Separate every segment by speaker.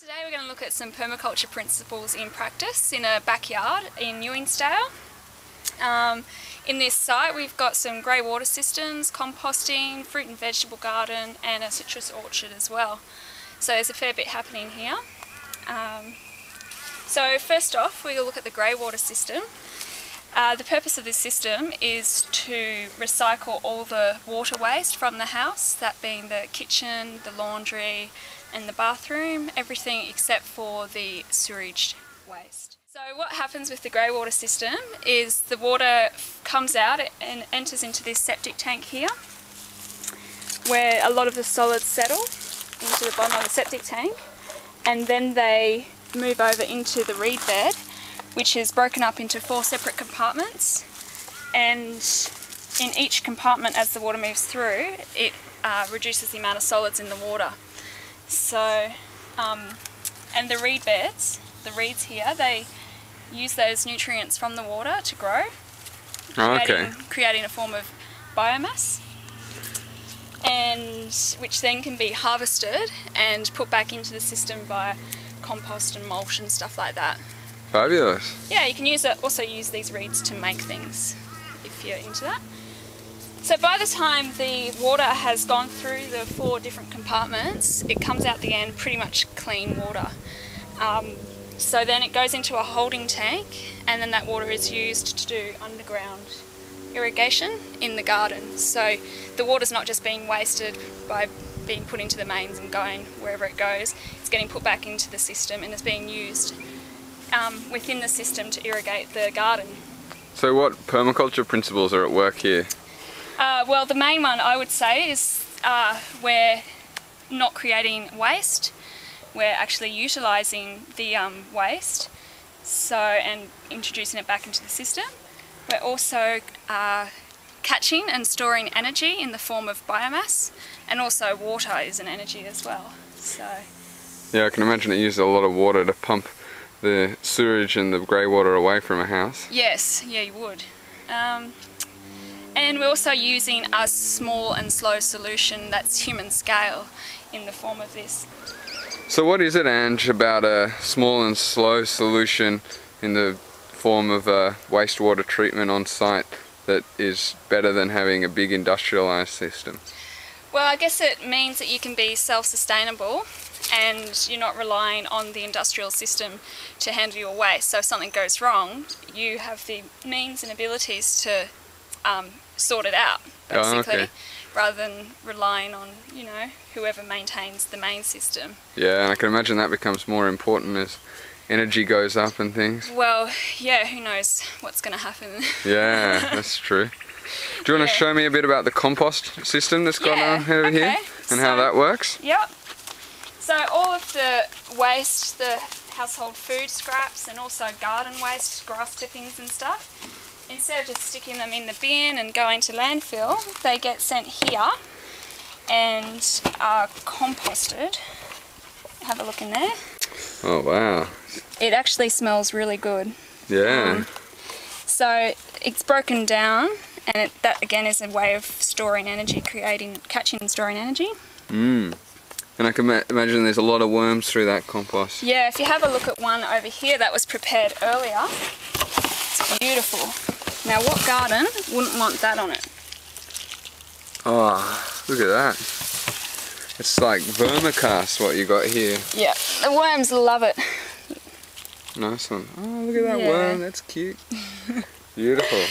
Speaker 1: Today we're going to look at some permaculture principles in practice in a backyard in Newingstale. In this site we've got some grey water systems, composting, fruit and vegetable garden and a citrus orchard as well. So there's a fair bit happening here. So first off we'll look at the grey water system. The purpose of this system is to recycle all the water waste from the house, that being the kitchen, the laundry and the bathroom, everything except for the sewerage waste. So what happens with the grey water system is the water comes out and enters into this septic tank here, where a lot of the solids settle into the bottom of the septic tank, and then they move over into the reed bed, which is broken up into 4 separate compartments, and in each compartment as the water moves through it reduces the amount of solids in the water. So, and the reed beds, the reeds here, they use those nutrients from the water to grow, creating a form of biomass, and which then can be harvested and put back into the system via compost and mulch and stuff like that.
Speaker 2: Fabulous.
Speaker 1: Yeah, you can also use these reeds to make things if you're into that. So by the time the water has gone through the 4 different compartments, it comes out the end pretty much clean water. So then it goes into a holding tank, and then that water is used to do underground irrigation in the garden. So the water's not just being wasted by being put into the mains and going wherever it goes, it's getting put back into the system and it's being used within the system to irrigate the garden.
Speaker 2: So what permaculture principles are at work here?
Speaker 1: Well, the main one I would say is we're not creating waste, we're actually utilising the waste and introducing it back into the system. We're also catching and storing energy in the form of biomass, and also water is an energy as well. So
Speaker 2: yeah, I can imagine it uses a lot of water to pump the sewage and the grey water away from a house.
Speaker 1: Yes, yeah, you would. And we're also using a small and slow solution that's human scale in the form of this.
Speaker 2: So what is it, Ange, about a small and slow solution in the form of a wastewater treatment on site that is better than having a big industrialised system?
Speaker 1: Well, I guess it means that you can be self-sustainable and you're not relying on the industrial system to handle your waste. So if something goes wrong, you have the means and abilities to sort it out, basically, rather than relying on, you know, whoever maintains the main system.
Speaker 2: Yeah, and I can imagine that becomes more important as energy goes up and things.
Speaker 1: Well, yeah, who knows what's going to happen.
Speaker 2: Yeah, that's true. Do you want to show me a bit about the compost system that's got on over here and how that works?
Speaker 1: Yep. So all of the waste, the household food scraps and also garden waste, grass clippings and stuff, instead of just sticking them in the bin and going to landfill, they get sent here and are composted. Have a look in there.
Speaker 2: Oh wow.
Speaker 1: It actually smells really good.
Speaker 2: Yeah.
Speaker 1: So it's broken down, and that again is a way of storing energy, catching and storing energy.
Speaker 2: And I can imagine there's a lot of worms through that compost.
Speaker 1: Yeah, if you have a look at one over here that was prepared earlier, it's beautiful. Now what garden wouldn't want that on it?
Speaker 2: Oh, look at that. It's like vermicast what you got here.
Speaker 1: Yeah, the worms love it.
Speaker 2: Nice one. Oh, look at that worm, that's cute. Beautiful.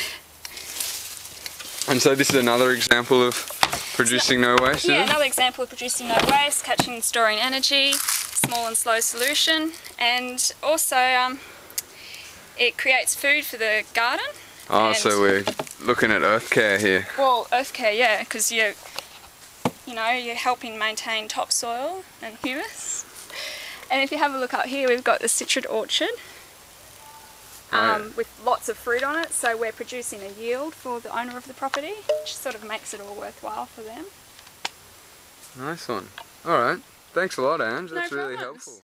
Speaker 2: And so this is another example of producing no waste,
Speaker 1: Yeah, another example of producing no waste, catching and storing energy, small and slow solution, and also it creates food for the garden.
Speaker 2: Oh, so we're looking at earth care here.
Speaker 1: Well, earth care, yeah, because you're helping maintain topsoil and humus. And if you have a look up here, we've got the citrus orchard with lots of fruit on it, so we're producing a yield for the owner of the property, which sort of makes it all worthwhile for them.
Speaker 2: Nice one. Alright, thanks a lot, Ange, that's
Speaker 1: No
Speaker 2: really
Speaker 1: problems.
Speaker 2: helpful.